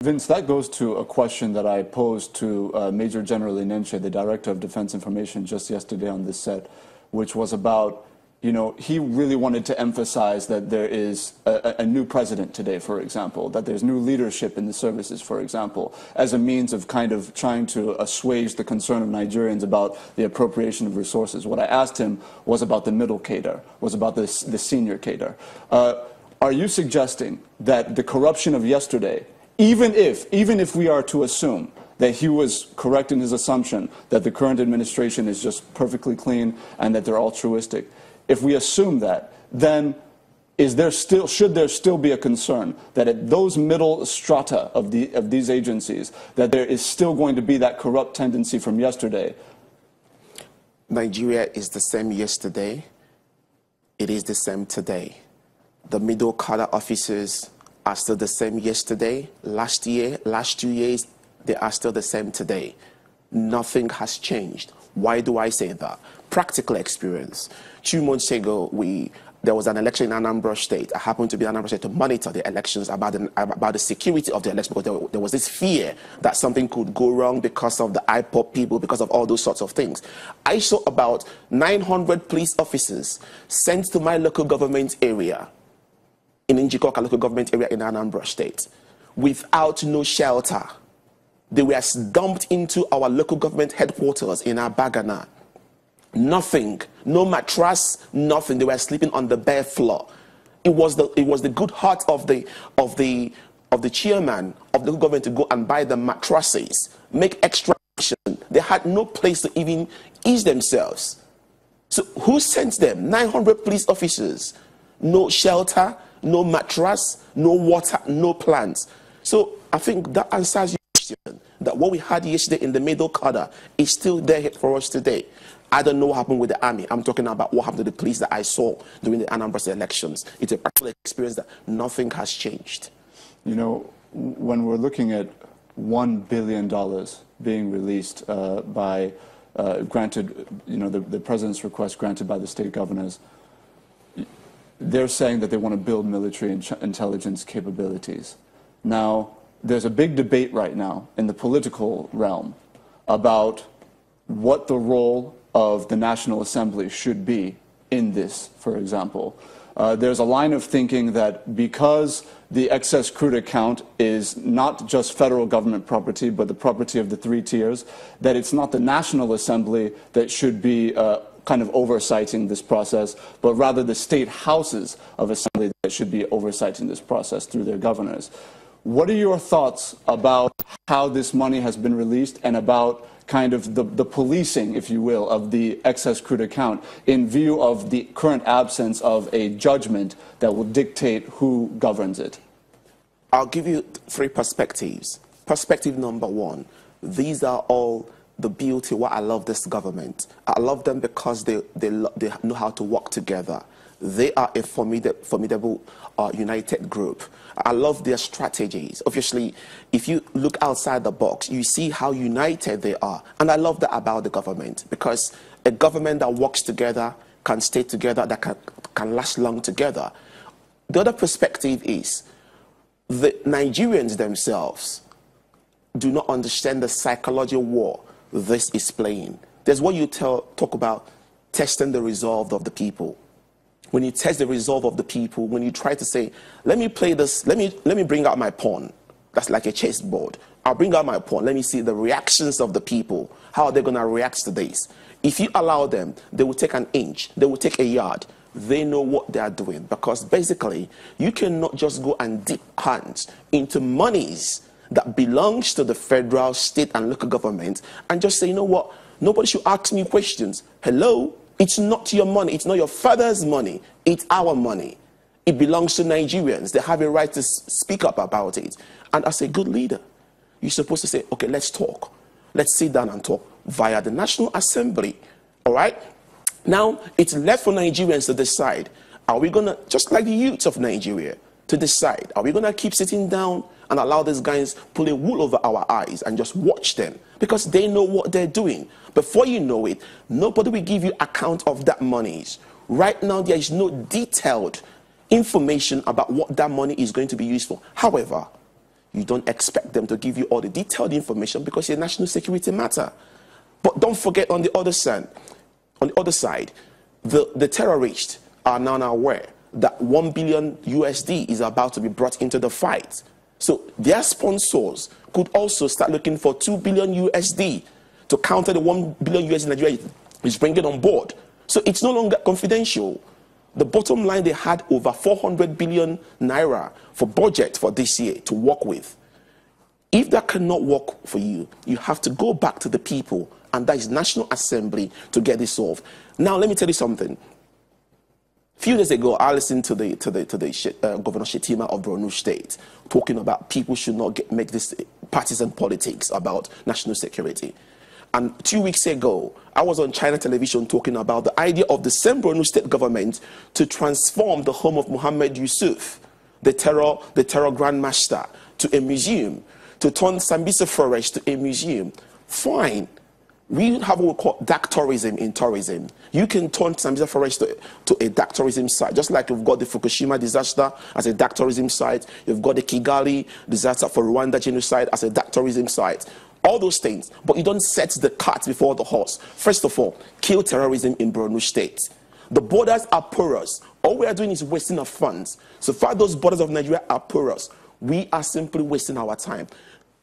Vince, that goes to a question that I posed to Major General Inenche, the Director of Defense Information, just yesterday on this set, which was about, you know, he really wanted to emphasize that there is a new president today, for example, that there's new leadership in the services, for example, as a means of kind of trying to assuage the concern of Nigerians about the appropriation of resources. What I asked him was about the middle cadre, was about the senior cadre. Are you suggesting that the corruption of yesterday, even if we are to assume that he was correct in his assumption that the current administration is just perfectly clean and that they're altruistic, if we assume that, then should there still be a concern that at those middle strata of these agencies, that there is still going to be that corrupt tendency from yesterday? Nigeria is the same yesterday. It is the same today. The middle cadre officers are still the same yesterday, last year, last 2 years, they are still the same today. Nothing has changed. Why do I say that? Practical experience. 2 months ago, there was an election in Anambra State. I happened to be in Anambra State to monitor the elections about the security of the election, because there was this fear that something could go wrong because of the IPOP people, because of all those sorts of things. I saw about 900 police officers sent to my local government area, in Njikoka local government area in Anambra State, without no shelter. They were dumped into our local government headquarters in Abagana. Nothing, no mattress, nothing. They were sleeping on the bare floor. It was the good heart of the chairman of the local government to go and buy the mattresses, make extra. They had no place to even ease themselves. So who sent them? 900 police officers, no shelter, no mattress, no water, no plants. So I think that answers your question, that what we had yesterday in the middle cadre is still there for us today. I don't know what happened with the army. I'm talking about what happened to the police that I saw during the Anambra State elections. It's a practical experience that nothing has changed. You know, when we're looking at $1 billion being released granted, you know, the president's request granted by the state governors, they're saying that they want to build military intelligence capabilities. Now, there's a big debate right now in the political realm about what the role of the National Assembly should be in this, for example. There's a line of thinking that because the excess crude account is not just federal government property, but the property of the 3 tiers, that it's not the National Assembly that should be kind of oversighting this process, but rather the state houses of assembly that should be oversighting this process through their governors. What are your thoughts about how this money has been released and about kind of the policing, if you will, of the excess crude account in view of the current absence of a judgment that will dictate who governs it? I'll give you 3 perspectives. Perspective number 1, these are all the beauty, why I love this government. I love them because they know how to work together. They are a formidable united group. I love their strategies. Obviously, if you look outside the box, you see how united they are. And I love that about the government, because a government that works together can stay together, that can last long together. The other perspective is the Nigerians themselves do not understand the psychological war this is playing. There's what you talk about testing the resolve of the people. When you test the resolve of the people, when you try to say, let me play this, let me bring out my pawn. That's like a chessboard. I'll bring out my pawn. Let me see the reactions of the people. How are they going to react to this? If you allow them, they will take an inch, they will take a yard. They know what they are doing, because basically you cannot just go and dip hands into monies that belongs to the federal, state, and local government and just say, you know what, nobody should ask me questions. Hello? It's not your money. It's not your father's money. It's our money. It belongs to Nigerians. They have a right to speak up about it. And as a good leader, you're supposed to say, okay, let's talk. Let's sit down and talk via the National Assembly. All right? Now, it's left for Nigerians to decide. Are we going to, just like the youth of Nigeria, to decide, are we going to keep sitting down and allow these guys pull a wool over our eyes and just watch them? Because they know what they're doing. Before you know it, nobody will give you account of that money. Right now, there is no detailed information about what that money is going to be used for. However, You don't expect them to give you all the detailed information because it's a national security matter. But don't forget on the other side, the terrorists are now aware that $1 billion USD is about to be brought into the fight. So their sponsors could also start looking for $2 billion USD to counter the $1 billion USD Nigeria is bringing on board. So it's no longer confidential. The bottom line, they had over 400 billion naira for budget for this year to work with. If that cannot work for you, you have to go back to the people, and that is National Assembly, to get this solved. Now, let me tell you something. A few days ago, I listened to the Governor Shetima of Borno State talking about people should not make this partisan politics about national security. And 2 weeks ago, I was on China television talking about the idea of the same Borno State government to transform the home of Muhammad Yusuf, the terror grandmaster, to a museum, to turn Sambisa Forest to a museum. Fine. We have what we call dark tourism in tourism. You can turn Sambisa Forest to a dark tourism site, just like you've got the Fukushima disaster as a dark tourism site. You've got the Kigali disaster for Rwanda genocide as a dark tourism site. All those things, but you don't set the cart before the horse. First of all, kill terrorism in Borno State. The borders are porous. All we are doing is wasting our funds. So far, those borders of Nigeria are porous. We are simply wasting our time.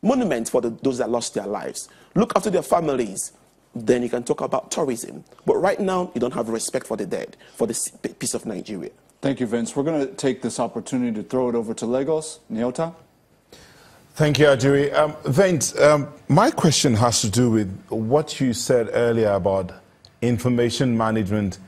Monuments for those that lost their lives. Look after their families. Then you can talk about tourism. But right now, you don't have respect for the dead, for the peace of Nigeria. Thank you, Vince. We're going to take this opportunity to throw it over to Lagos. Nyota? Thank you, Ajuri. Vince, my question has to do with what you said earlier about information management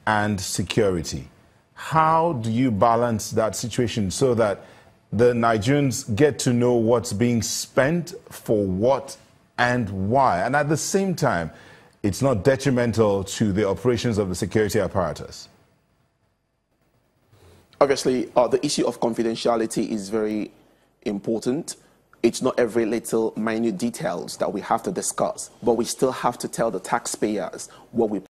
and security. How do you balance that situation so that the Nigerians get to know what's being spent for what and why? And at the same time, it's not detrimental to the operations of the security apparatus. Obviously, the issue of confidentiality is very important. It's not every little minute details that we have to discuss, but we still have to tell the taxpayers what we